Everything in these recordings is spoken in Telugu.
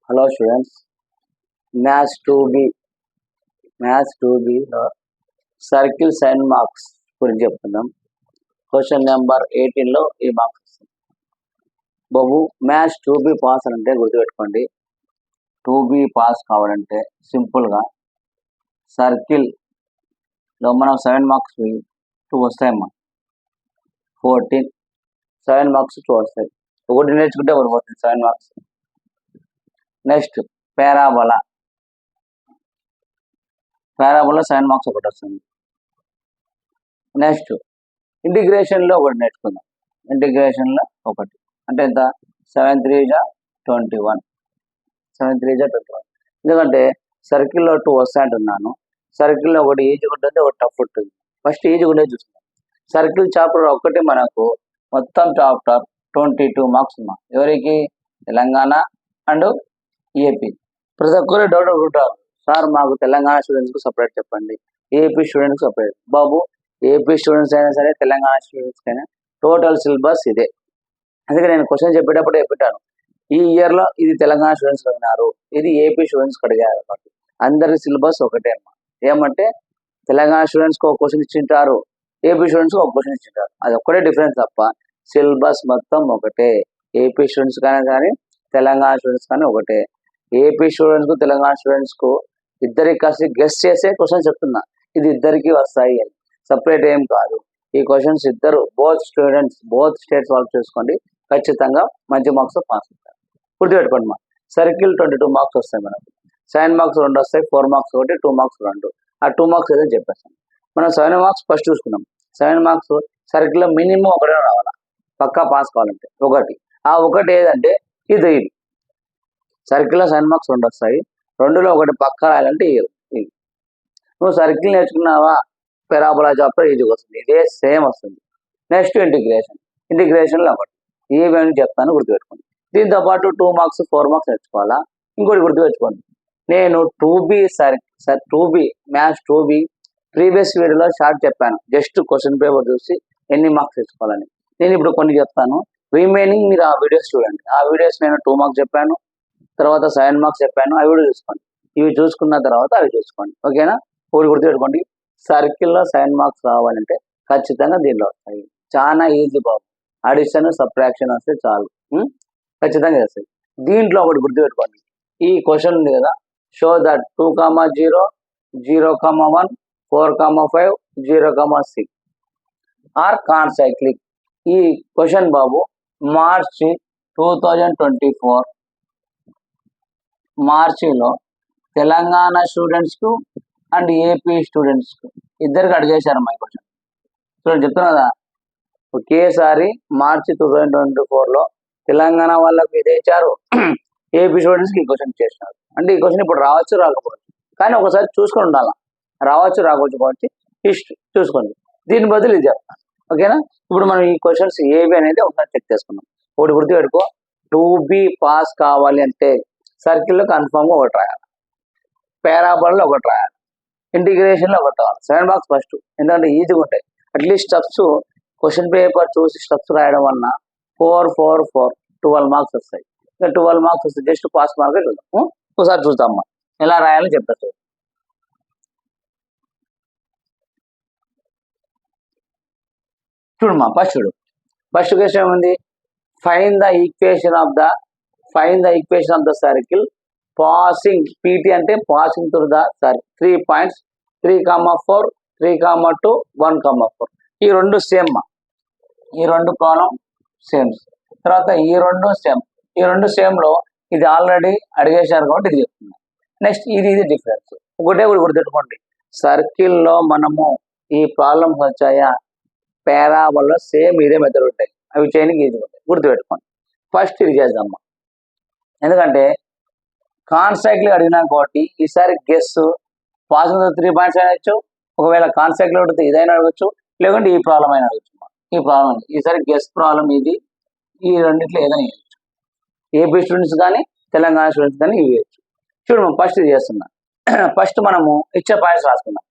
Hello students, Maths 2B, Maths 2Bలో సర్కిల్ సైన్ మార్క్స్ గురించి చెప్తున్నాం. క్వశ్చన్ నెంబర్ 18లో ఈ మార్క్స్ వస్తుంది. బాబు మ్యాథ్స్ 2B పాస్ అంటే గుర్తుపెట్టుకోండి. 2B పాస్ కావాలంటే సింపుల్గా సర్కిల్లో మనం 7 మార్క్స్ 2 వస్తాయమ్మా. 14 7 మార్క్స్ 2 వస్తాయి. ఒకటి నేర్చుకుంటే ఒకటి పోతుంది 7 మార్క్స్. నెక్స్ట్ పారాబోలా 7 మార్క్స్ ఒకటి వస్తుంది. నెక్స్ట్ ఇంటిగ్రేషన్లో ఒకటి నేర్చుకుందాం. ఇంటిగ్రేషన్లో ఒకటి అంటే ఎంత 7 3 21, 7 3 21. ఎందుకంటే సర్కిల్లో 2 వస్తాయంటున్నాను. సర్కిల్లో ఒకటి ఈజీగా ఉంటుంది, ఒకటి టఫ్ ఉంటుంది. ఫస్ట్ ఈజీగా ఉండేది చూస్తున్నాం. సర్కిల్ చాప్టర్ ఒక్కటి మనకు మొత్తం చాప్టర్ 22 మార్క్స్ ఉన్నా. ఎవరికి? Telangana and AP. ప్రతి ఒక్కరు డౌట్ ఉంటారు, సార్ మాకు తెలంగాణ స్టూడెంట్స్కి సపరేట్ చెప్పండి, ఏపీ స్టూడెంట్స్కి సపరేట్. బాబు ఏపీ స్టూడెంట్స్ అయినా సరే తెలంగాణ స్టూడెంట్స్కి అయినా టోటల్ సిలబస్ ఇదే. అందుకే నేను క్వశ్చన్ చెప్పేటప్పుడు చెప్పాను, ఈ ఇయర్లో ఇది తెలంగాణ స్టూడెంట్స్ అడిగినారు, ఇది ఏపీ స్టూడెంట్స్కి అడిగారు. కాబట్టి అందరి సిలబస్ ఒకటే అమ్మా. ఏమంటే తెలంగాణ స్టూడెంట్స్కి ఒక క్వశ్చన్ ఇచ్చింటారు, ఏపీ స్టూడెంట్స్కి ఒక క్వశ్చన్ ఇచ్చింటారు. అది ఒక్కటే డిఫరెన్స్ తప్ప సిలబస్ మొత్తం ఒకటే. ఏపీ స్టూడెంట్స్ కానీ తెలంగాణ స్టూడెంట్స్ కానీ ఒకటే. ఏపీ స్టూడెంట్స్కు తెలంగాణ స్టూడెంట్స్కు ఇద్దరికి కలిసి గెస్ట్ చేసే క్వశ్చన్ చెప్తున్నా, ఇది ఇద్దరికి వస్తాయి అని, సపరేట్ ఏం కాదు. ఈ క్వశ్చన్స్ ఇద్దరు బోత్ స్టేట్స్ వాళ్ళు చూసుకోండి, ఖచ్చితంగా మంచి మార్క్స్ పాస్ అవుతారు. గుర్తుపెట్టుకోండి మా సర్కిల్ 22 మార్క్స్ వస్తాయి. మనకు 7 మార్క్స్ 2 వస్తాయి, 4 మార్క్స్ 1, 2 మార్క్స్ 2. ఆ 2 మార్క్స్ ఏదో చెప్పేస్తాను. మనం 7 మార్క్స్ ఫస్ట్ చూసుకున్నాం. 7 మార్క్స్ సర్కిల్లో మినిమం ఒకటే రావాలా, పక్కా పాస్ కావాలంటే ఒకటి. ఆ ఒకటి ఏదంటే ఇది. సర్కిల్లో 7 మార్క్స్ 2 వస్తాయి, 2లో ఒకటి పక్కా రాయాలంటే ఇది. నువ్వు సర్కిల్ నేర్చుకున్నావా, పెరాబోలా చాప్టర్ ఈజీగా వస్తుంది, ఇదే సేమ్ వస్తుంది. నెక్స్ట్ ఇంటిగ్రేషన్లో ఒకటి ఏమేమి చెప్తాను గుర్తుపెట్టుకోండి. దీంతో పాటు 2 మార్క్స్ 4 మార్క్స్ నేర్చుకోవాలా. ఇంకోటి గుర్తుపెట్టుకోండి, నేను 2B మ్యాథ్స్ 2B ప్రీవియస్ వీడియోలో షార్ట్ చెప్పాను, జస్ట్ క్వశ్చన్ పేపర్ చూసి ఎన్ని మార్క్స్ తెచ్చుకోవాలని. నేను ఇప్పుడు కొన్ని చెప్తాను, రిమైనింగ్ మీరు ఆ వీడియోస్ చూడండి. ఆ వీడియోస్ నేను 2 మార్క్స్ చెప్పాను, తర్వాత 7 మార్క్స్ చెప్పాను, అవి కూడా చూసుకోండి. ఇవి చూసుకున్న తర్వాత అవి చూసుకోండి, ఓకేనా. ఒకటి గుర్తుపెట్టుకోండి, సర్కిల్లో 7 మార్క్స్ రావాలంటే ఖచ్చితంగా దీంట్లో వస్తాయి. చాలా ఈజీ బాబు, అడిషన్ సబ్ట్రాక్షన్ వస్తే చాలు, ఖచ్చితంగా వస్తాయి. దీంట్లో ఒకటి గుర్తుపెట్టుకోండి, ఈ క్వశ్చన్ ఉంది కదా, షో దట్ 2, 0, 0, 1, 4, 5, 0, 6 ఆర్ కాన్సైక్లిక్. ఈ క్వశ్చన్ బాబు మార్చి 2024 మార్చిలో తెలంగాణ స్టూడెంట్స్కు అండ్ ఏపీ స్టూడెంట్స్కు ఇద్దరికి అడిగేశారమ్మా ఈ క్వశ్చన్. చూడండి చెప్తున్నా కదా, ఒకేసారి మార్చి 2024లో తెలంగాణ వాళ్ళకు ఇదే ఇచ్చారు, ఏపీ స్టూడెంట్స్కి ఈ క్వశ్చన్ చేసినారు. అంటే ఈ క్వశ్చన్ ఇప్పుడు రావచ్చు రాకపోవచ్చు, కానీ ఒకసారి చూసుకొని ఉండాలా, రావచ్చు రాకపోవచ్చు కాబట్టి హిస్టరీ చూసుకోండి. దీని బదులు ఇది చెప్తాను, ఓకేనా. ఇప్పుడు మనం ఈ క్వశ్చన్స్ ఏవి అనేది ఒకసారి చెక్ చేసుకున్నాం. ఒకటి గుర్తుపెట్టుకో, 2B పాస్ కావాలి అంటే సర్కిల్లో కన్ఫామ్గా ఒకటి రాయాలి, పారాబోలాలో ఒకటి రాయాలి, ఇంటిగ్రేషన్లో ఒకటి రావాలి. 7 మార్క్స్ ఫస్ట్, ఎందుకంటే ఈజీగా ఉంటాయి. అట్లీస్ట్ స్టెప్స్ క్వశ్చన్ పేపర్ చూసి స్టెప్స్ రాయడం వలన 4, 4, 4 12 మార్క్స్ వస్తాయి. ఇంకా 12 మార్క్స్ వస్తాయి, జస్ట్ పాస్ మార్కే చూద్దాం. ఒకసారి చూద్దామమ్మా ఎలా రాయాలో చెప్తారు. చూడమ్మా ఫస్ట్ క్వశ్చన్ ఏముంది, find the equation of the circle passing, PT అంటే passing through the circle 3 points 3, 4, 3, 2, 1, 4. ఈ రెండు సేమ్, ఈ రెండు ప్రాబ్లం సేమ్. తర్వాత ఈ రెండు సేమ్లో ఇది ఆల్రెడీ అడిగేశారు కాబట్టి ఇది చెప్తున్నాం. నెక్స్ట్ ఇది డిఫరెన్స్. ఒకటే గుర్తుపెట్టుకోండి, సర్కిల్లో మనము ఈ ప్రాబ్లమ్స్ వచ్చాయా, పారాబోలాలో సేమ్ ఇదే మెథడ్ ఉంటాయి, అవి చేయడానికి ఈజీ ఉంటాయి, గుర్తుపెట్టుకోండి. ఫస్ట్ ఇది చేద్దామా, ఎందుకంటే కాన్సైక్లిక్ అడిగినా కాబట్టి ఈసారి గెస్ పాసింగ్ 3 పాయింట్స్ అయినచ్చు, ఒకవేళ కాన్సైక్లిక్ అడిగితే ఇదైనా అడగచ్చు, లేకుంటే ఈ ప్రాబ్లం అయినా అడగచ్చు. ఈ ప్రాబ్లం ఈసారి గెస్ ప్రాబ్లం ఇది, ఈ రెండిట్లో ఏదైనా వేయచ్చు. ఏపీ స్టూడెంట్స్ కానీ తెలంగాణ స్టూడెంట్స్ కానీ ఇవి వేయచ్చు. చూడము ఫస్ట్ ఇది చేస్తున్నా. ఫస్ట్ మనము ఇచ్చే పాయింట్స్ రాసుకున్నాం.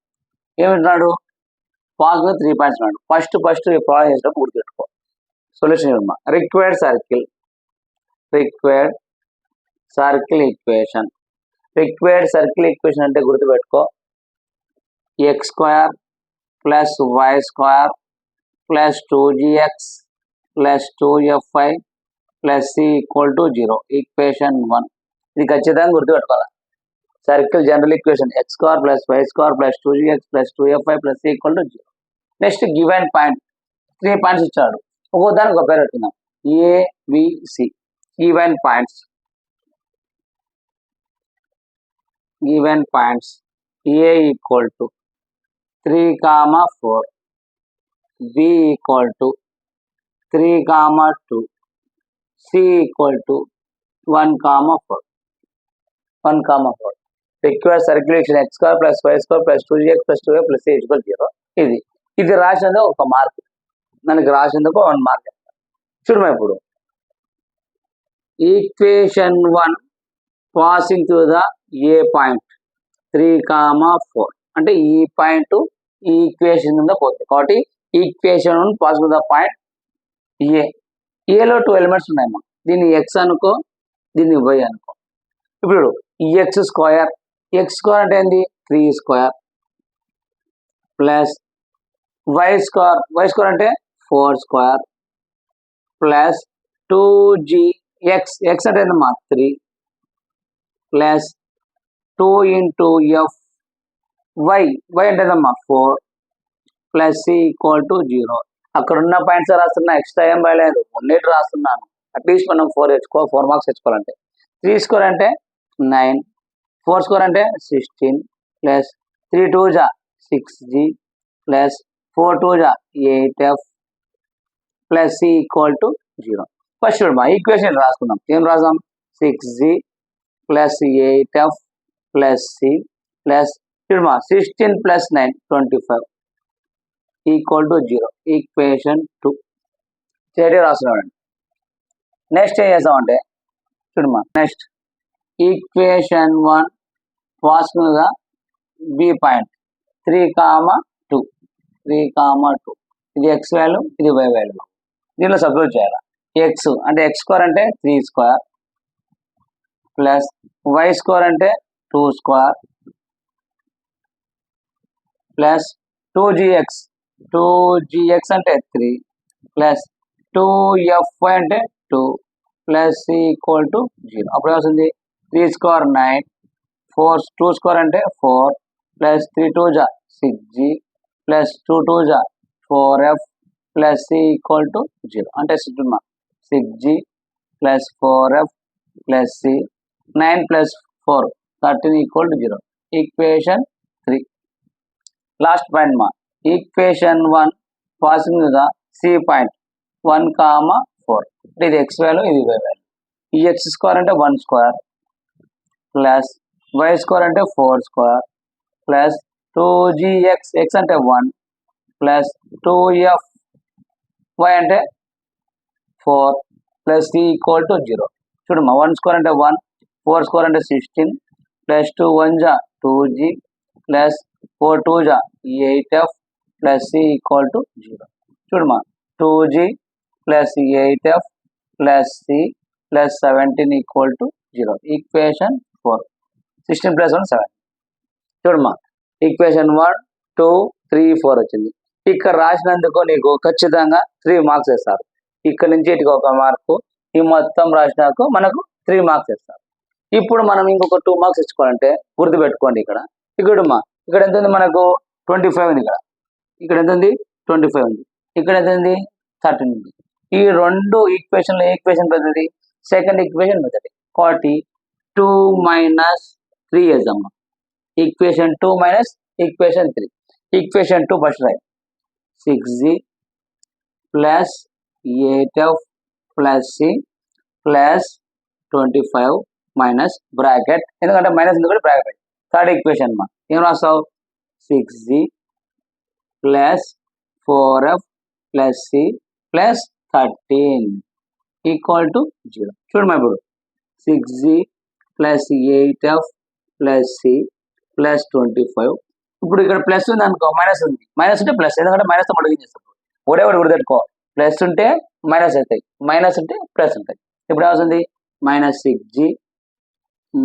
ఏమంటున్నాడు, పాసింగ్ 3 పాయింట్స్ అన్నాడు. ఫస్ట్ ఈ ప్రాబ్లం చేసినప్పుడు గుర్తుపెట్టుకో, సొల్యూషన్ ఇవ్వమ్మా. Required circle equation. Required circle equation అంటే గుర్తుపెట్టుకో, x square plus y square plus 2gx plus 2fy plus C equal to 0. Equation 1. ఇది ఖచ్చితంగా గుర్తుపెట్టుకోవాలి. Circle general equation x square plus y square plus 2gx plus 2fy plus C equal to 0. Next given point 3 points ఇచ్చాడు. ఒక్కో దానికి ఒక పేరు పెట్టుకుందాం. ABC given points. Given points A equal to 3, 4, B equal to 3, 2, C equal to 1, 4. Require circulation x square plus y square plus 2gx plus 2y plus C equal 0. ఇది రాసినందుకు ఒక మార్క్, మనకి రాసినందుకు 1 మార్క్. చూడమా ఇప్పుడు equation 1 passing through the A point 3, 4 అంటే ఈ పాయింట్ ఈ ఈక్వేషన్ కింద పోతుంది. కాబట్టి equation 1 passing through the point ఏలో 2 ఎలిమెంట్స్ ఉన్నాయమ్మా. దీన్ని ఎక్స్ అనుకో, దీన్ని వై అనుకో. ఇప్పుడు ఎక్స్ స్క్వేర్ అంటే ఏంది 3 స్క్వేర్ ప్లస్ వై స్క్వేర్ అంటే 4 స్క్వేర్ ప్లస్ 2gx అంటే ఏందమ్మా 3 ప్లస్ 2 ఇంటూ ఎఫ్ వై అంటే ఏందమ్మా 4 ప్లస్ సి ఈక్వల్ టు 0. అక్కడ ఉన్న పాయింట్స్ రాస్తున్నా, ఎక్స్ట్రా ఏం రాయలేదు, ఉన్నట్టు రాస్తున్నాను. అట్లీస్ట్ మనం 4 మార్క్స్ తెచ్చుకోవాలంటే. 3 స్క్వేర్ అంటే 9, 4 స్క్వేర్ అంటే 16 plus 3 2 6g plus 4 2 8f plus C equal to 0. First చూడమ్మా ఈక్వేషన్ రాసుకుందాం. ఏం రాసాం? 6g plus 8f plus C plus చూడమ్మా 16 ప్లస్ 9 25 ఈక్వల్ టు 0. ఈక్వేషన్ 2 స్ట్రైట్గా రాస్తున్నామండి. నెక్స్ట్ ఏం చేస్తామంటే చూడమ్మా, next equation 1 passing the B point 3, 2. ఇది ఎక్స్ వాల్యూ, ఇది వై వాల్యూ. దీనిలో సబ్స్టిట్యూట్ చేయాలి. ఎక్స్ అంటే ఎక్స్ స్క్వేర్ అంటే 3 స్క్వేర్ ప్లస్ వై స్క్వేర్ అంటే 2 స్క్వేర్ ప్లస్ 2gx అంటే 3 ప్లస్ 2fy అంటే 2 ప్లస్ సి ఈక్వల్ టు 0. అప్పుడు ఏమవుతుంది? 3 స్క్వేర్ 9, 2 స్క్వేర్ అంటే 4 plus 3 2 6g plus 2 2 4f plus C equal to 0. అంటే 6g plus 4f plus C 9 plus 4 13 equal to 0. Equation 3. Last point మా equation 1 passing the C point 1, 4. ఇది ఎక్స్ వాల్యూ, ఇది వై వాల్యూ. ఈ ఎక్స్ స్క్వేర్ అంటే 1 స్క్వేర్ ప్లస్ వై స్క్వేర్ అంటే 4 స్క్వేర్ ప్లస్ 2gx అంటే 1 ప్లస్ 2f y అంటే 4 ప్లస్ సి ఈక్వల్ టు 0. చూడమ్మా 1 స్క్వేర్ అంటే 1, 4 స్క్వేర్ అంటే 16 plus 2 1 2g plus 4 2 8f plus C equal to 0. చూడమ్మా 2g plus 8f plus C plus 17 equal to 0. Equation 4. 16 plus 1 7. చూడమ్మా ఈక్వేషన్ 1 2 3 4 వచ్చింది. ఇక్కడ రాసినందుకు నీకు ఖచ్చితంగా 3 మార్క్స్ ఇస్తారు. ఇక్కడ నుంచి ఇటుకు 1 మార్కు, ఈ మొత్తం రాసినాకు మనకు 3 మార్క్స్ ఇస్తారు. ఇప్పుడు మనం ఇంకొక 2 మార్క్స్ ఇచ్చుకోవాలంటే గుర్తుపెట్టుకోండి. ఇక్కడ ఎంత ఉంది మనకు? 25 ఉంది. ఇక్కడ ఎంత ఉంది? 25 ఉంది. ఇక్కడ ఎంత ఉంది? 13 ఉంది. ఈ 2 ఈక్వేషన్లో ఏ ఈక్వేషన్ పెద్దది? సెకండ్ ఈక్వేషన్ పెద్దది. కాబట్టి 2 మైనస్ 3 వేద్దామా. Equation 2 minus equation 3. Equation 2 first రాయి. 6g plus 8f plus C plus 25 minus bracket, ఎందుకంటే మైనస్ ఎందుకంటే బ్రాకెట్. థర్డ్ ఈక్వేషన్ మా ఏం రాస్తావు? 6g plus 4f plus C plus 13 equal to 0. చూడమ్మా ఇప్పుడు 6g plus 8f plus C plus 25. ఇప్పుడు ఇక్కడ ప్లస్ ఉంది అనుకో, మైనస్ ఉంది. మైనస్ ఉంటే ప్లస్, ఎందుకంటే మైనస్తో మళ్ళీ చేస్తాం. ఒకటే గుర్తుపెట్టుకో, ప్లస్ ఉంటే మైనస్ అవుతాయి, మైనస్ ఉంటే ప్లస్ ఉంటాయి. ఇప్పుడు ఏమవుతుంది? Minus 6g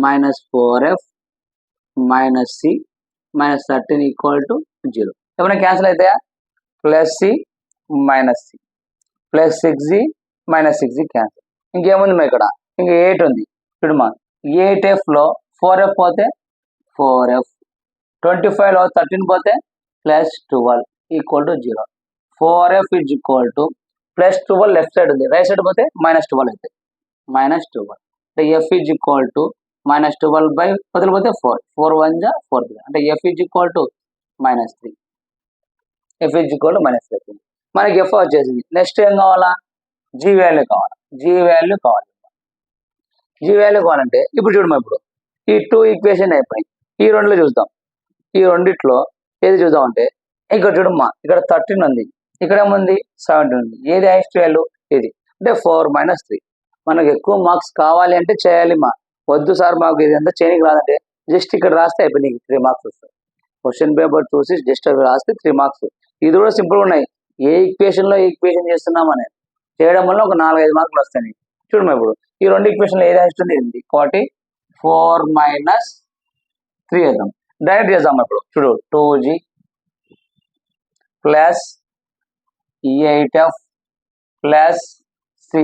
minus 4f minus c minus 13 equal to 0. ఏమైనా క్యాన్సిల్ అవుతాయా? Plus C minus C plus 6g minus 6g cancel. ఇంకేముంది మా ఇక్కడ? ఇంకా 8 ఉంది. చూడు మా 8fలో 4f పోతే 4f, 25లో 13 పోతే plus 12 equal to 0. 4f is equal to plus 12 left side ఉంది, రైట్ సైడ్ పోతే మైనస్ 12 అవుతుంది. మైనస్ 12 అంటే F is equal to minus 12 by వదిలిపోతే 4, 4 1 జా 4 3 అంటే F is equal to minus 3. F is equal to minus 3. మనకి ఎఫ్ వచ్చేసింది. నెక్స్ట్ ఏం కావాలా? జీ వాల్యూ కావాలి. జీ వాల్యూ కావాలంటే ఇప్పుడు చూడమా, ఇప్పుడు ఈ 2 ఈక్వేషన్ అయిపోయి ఈ రెండులో చూద్దాం. ఈ రెండిట్లో ఏది చూద్దాం అంటే ఇక్కడ చూడమ్మా, ఇక్కడ 13 ఉంది, ఇక్కడ ఏముంది 17 ఉంది. ఏది హైయెస్ట్ వాల్యూ? ఇది. అంటే 4 మైనస్ 3. మనకు ఎక్కువ మార్క్స్ కావాలి అంటే చేయాలి మా. వద్దు సార్ మాకు ఇది ఎంత చేయడానికి రాదంటే జస్ట్ ఇక్కడ రాస్తే అయిపోయి నీకు 3 మార్క్స్ వస్తాయి. క్వశ్చన్ పేపర్ చూసి జస్ట్ అవి రాస్తే 3 మార్క్స్. ఇది కూడా సింపుల్ ఉన్నాయి. ఏ ఈక్వేషన్లో ఈక్వేషన్ చేస్తున్నామని చేయడం వల్ల ఒక 4-5 మార్కులు వస్తాయి. చూడమ్మా, ఇప్పుడు ఈ రెండు ఈక్వేషన్లో ఏది హైయెస్ట్ ఉంది? ఇది. కాబట్టి 4 మైనస్ 3 వేద్దాం. డైరెక్ట్ చేద్దాం. ఇప్పుడు చూడు 2g plus 8f plus c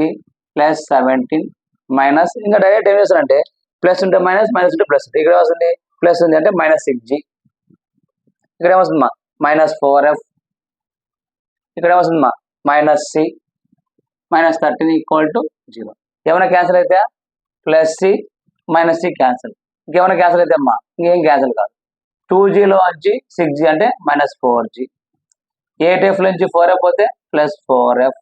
plus 17 minus ఇంకా డైరెక్ట్ ఏం చేస్తారంటే ప్లస్ ఉంటే మైనస్, మైనస్ ఉంటే ప్లస్. ఇక్కడ వస్తుంది ప్లస్ ఉంది అంటే మైనస్ 6g. ఇక్కడ ఏమొస్తుందమ్మా? Minus 4f. ఇక్కడ ఏమొస్తుందమ్మా? Minus c minus 13 equal to 0. ఏమైనా క్యాన్సిల్ అయితే plus c minus c cancel. ఇంకేమైనా క్యాన్సిల్ అయితే అమ్మా ఇంకేం క్యాన్సిల్ కాదు. 2gలో వచ్చి 6g అంటే మైనస్ 4g. 8f నుంచి 4f పోతే ప్లస్ 4f.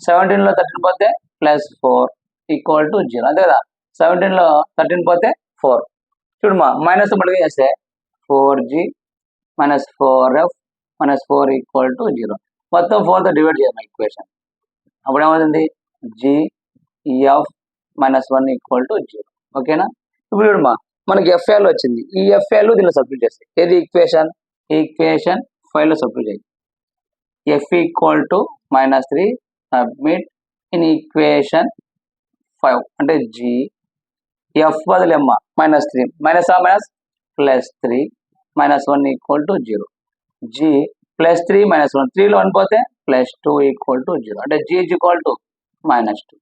17లో 13 పోతే ప్లస్ 4 ఈక్వల్ టు 0. అంతే కదా? 17లో 13 పోతే 4. చూడమ్మా, మైనస్ మళ్ళీ చేస్తే 4g minus 4f minus 4 equal to 0. మొత్తం 4తో డివైడ్ చేయాలి ఈక్వేషన్. అప్పుడు ఏమవుతుంది? gf minus 1 equal to 0. ఓకేనా? ఇప్పుడు చూడమ్మా, మనకి ఎఫ్ వాల్యూ వచ్చింది. ఈ ఎఫ్ వాల్యూ దీనిలో సబ్స్టిట్యూట్ చేస్తాయి. ఏది? ఈక్వేషన్ 5లో సబ్స్టిట్యూట్ చేయాలి. F equal to minus 3 submit in equation 5 అంటే జీ ఎఫ్ బదులేమ్మ minus 3 minus minus plus 3 minus 1 equal to 0. G plus 3 minus 1 3లో 1 పోతే ప్లస్ 2 ఈక్వల్ టు 0 అంటే G is equal to minus 2.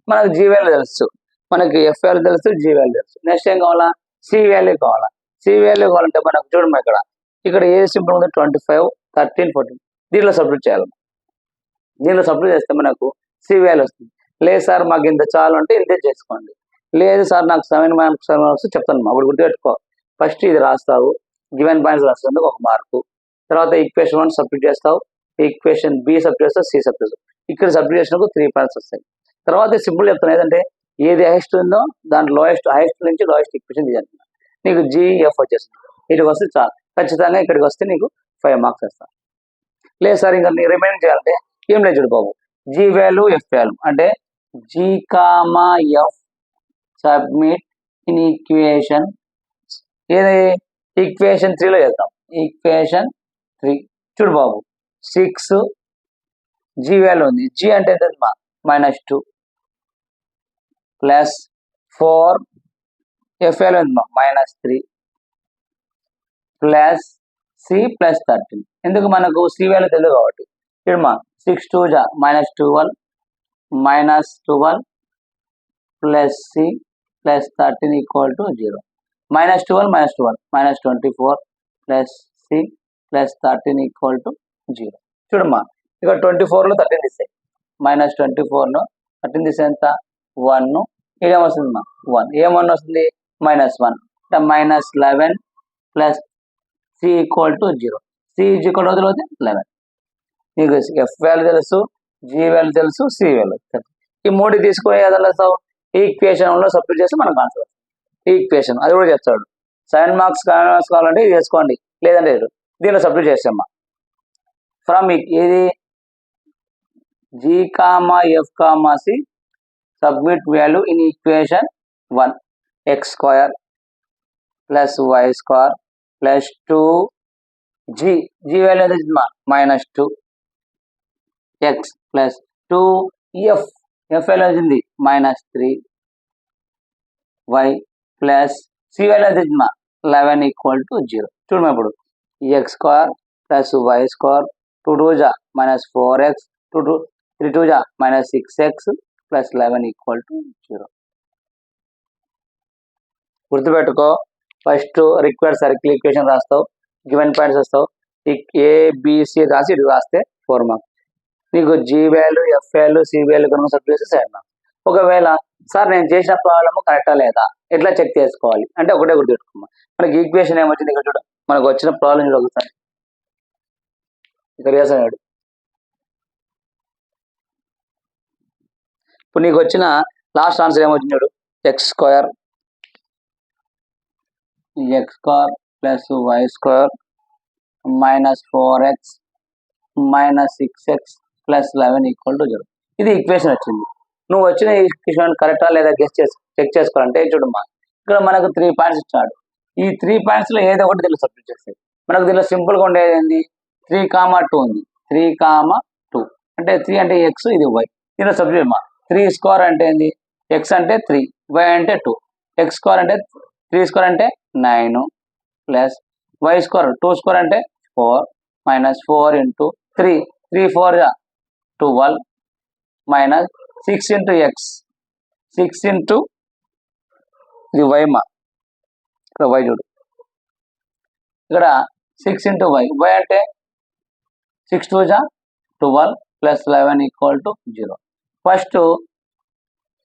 మనకు జీ వాల్యూ తెలుసు, మనకి ఎఫ్ వాల్యూ తెలుసు, జీ వాల్యూ తెలుసు. నెక్స్ట్ ఏం కావాలా? సి వాల్యూ కావాలా. సి వాల్యూ కావాలంటే మనకు చూడమ్మా, ఇక్కడ ఏ సింపుల్ ఉంది 25 13 14 దీనిలో సబ్స్టిట్యూట్ చేయాలి. దీనిలో సబ్స్టిట్యూట్ చేస్తే మనకు సి వాల్యూ వస్తుంది. లేదు సార్ మాకు ఇంత చాలు అంటే ఇంతే చేసుకోండి. లేదు సార్ నాకు 7 మార్క్స్ చెప్తాను. అప్పుడు గుర్తుపెట్టుకో, ఫస్ట్ ఇది రాస్తావు, గివెన్ పాయింట్స్ రాస్తుంది 1 మార్కు. తర్వాత ఈక్వేషన్ 1 సబ్స్టిట్యూట్ చేస్తావు, ఈక్వేషన్ బి సబ్స్టిట్యూట్ చేస్తావు, సి సబ్స్టిట్యూట్ చేస్తావు. ఇక్కడ సబ్స్టిట్యూట్ చేసినప్పుడు 3 పాయింట్స్ వస్తాయి. తర్వాత సింపుల్ చెప్తాను, ఏదంటే ఏది హైయెస్ట్ ఉందో దాని హైయెస్ట్ నుంచి లోయెస్ట్ ఈక్వేషన్ తీయాలి. నీకు జిఎఫ్ వచ్చేస్తుంది. ఇటుకు వస్తే చాలు, ఖచ్చితంగా ఇక్కడికి వస్తే నీకు 5 మార్క్స్ వస్తాయి. లేదు సార్ ఇంకా నీకు రిమైండ్ చేయాలంటే ఏం లేదు చూడు బాబు, జీ వాల్యూ ఎఫ్ వాల్యూ అంటే G comma F submit in equation ఏది ఈక్వేషన్ 3లో చేద్దాం. ఈక్వేషన్ 3 చూడు బాబు, 6 జీ వాల్యూ ఉంది. జీ అంటే ఎంత? -2 ప్లస్ 4 ఎఫ్ వాల్యూ ఉంది -3 ప్లస్ సి ప్లస్ 13. ఎందుకు? మనకు సి వాల్యూ తెలియదు కాబట్టి. చూడమ్మా, 6 2 జా -12 -12 plus C plus 13 equal to 0. -12 -24 plus C plus 13 equal to 0. చూడమ్మా, ఇక్కడ 24లో 13 తీసాయి, -24లో 13 తీసే ఎంత? 1. ఇదేమొస్తుందమ్మా 1. ఏమన్నా వస్తుంది? -1 అంటే -11 plus C equal to 0. C is equal to 11. నీకు ఎఫ్ వాల్యూ తెలుసు, జీ వాల్యూ తెలుసు, సి వాల్యూ తెలుసు. ఈ 3 తీసుకొని ఏదైనా ఈక్వేషన్లో సబ్స్టిట్యూట్ చేస్తే మనకు ఆన్సర్ వస్తుంది. ఈక్వేషన్ అది కూడా చెప్తాడు. 7 మార్క్స్ కావాలంటే ఇది చేసుకోండి, లేదంటే దీనిలో సబ్స్టిట్యూట్ చేస్తామా. ఫ్రమ్ ఇది G comma F comma C submit value in equation 1 x square plus y square plus 2 G value ఎంత -2 x ప్లస్ 2 ఎఫ్ వాల్యూ వచ్చింది -3 వై ప్లస్ సి వాల్యూ ఎంత ఇచ్చింది 11 ఈక్వల్ టు 0. చూడమా ఇప్పుడు x square plus y square 2 2 జా మైనస్ 4x 2 3 2 జా minus 6x plus 11 equal to 0. గుర్తుపెట్టుకో, ఫస్ట్ రిక్వైర్డ్ సర్కిల్ ఈక్వేషన్ రాస్తావు, గివెన్ పాయింట్స్ వస్తావు, ఏబిసి రాసి ఇటు రాస్తే 4 మార్క్స్. నీకు G value F value C value కనుక సబ్జెక్ట్ చేస్తే 7 మార్క్స్. ఒకవేళ సార్ నేను చేసిన ప్రాబ్లమ్ కరెక్టా లేదా ఎట్లా చెక్ చేసుకోవాలి అంటే ఒకటే గుర్తుపెట్టుకోమా, మనకి ఈక్వేషన్ ఏమొచ్చింది ఇక్కడ చూడ, మనకు వచ్చిన ప్రాబ్లం చూడ ఒకసారి ఇక్కడ చేసాడు. ఇప్పుడు నీకు వచ్చిన లాస్ట్ ఆన్సర్ ఏమొచ్చింది చూడు, x square plus y square minus 4x minus 6x plus 11 equal to 0. ఇది ఈక్వేషన్ వచ్చింది. నువ్వు వచ్చిన ఈక్వేషన్ కరెక్టా లేదా చెక్ చేసుకోవాలంటే చూడమ్మా, ఇక్కడ మనకు 3 పాయింట్స్ ఇచ్చాడు. ఈ 3 పాయింట్స్లో ఏదో ఒకటి దీనిలో సబ్స్టిట్యూట్ చేస్తాయి. మనకు దీనిలో సింపుల్గా ఉండేది ఏంది, 3,2 ఉంది. 3,2 అంటే 3 అంటే ఎక్స్, ఇది వై. దీనిలో సబ్స్టిట్యూట్ మా 3 స్క్వేర్ అంటే ఏంది, ఎక్స్ అంటే 3, వై అంటే 2. ఎక్స్ స్క్వేర్ అంటే 3 స్క్వేర్ అంటే 9 ప్లస్ వై స్క్వేర్ 2 స్క్వేర్ అంటే 4 minus 4 into 3 3 4 12 minus 6 into X 6 into ఇది వై మా, ఇక్కడ వై చూడు, ఇక్కడ 6 ఇంటూ వై, వై అంటే 6 2 12 plus 11 equal to 0. First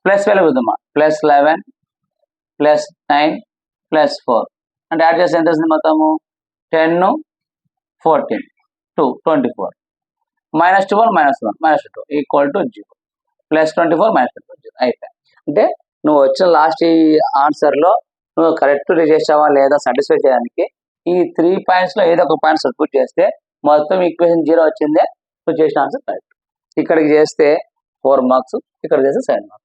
plus value చూద్దామా, ప్లస్ 11 ప్లస్ 9 ప్లస్ 4 అంటే యాడ్ చేస్తే ఎంత వస్తుంది మొత్తము 10 14 2 24 minus 12 minus 1 minus 2 equal to 0 plus 24 minus 0 అయిపోయాయి. అంటే నువ్వు వచ్చిన లాస్ట్ ఈ ఆన్సర్లో నువ్వు కరెక్ట్ చేసావా లేదా సాటిస్ఫై చేయడానికి ఈ 3 పాయింట్స్లో ఏదో ఒక పాయింట్ సబ్స్టిట్యూట్ చేస్తే మొత్తం ఈక్వేషన్ 0 వచ్చిందే, నువ్వు చేసిన ఆన్సర్ కరెక్ట్. ఇక్కడికి చేస్తే 4 మార్క్స్, ఇక్కడ చేస్తే 7 మార్క్స్.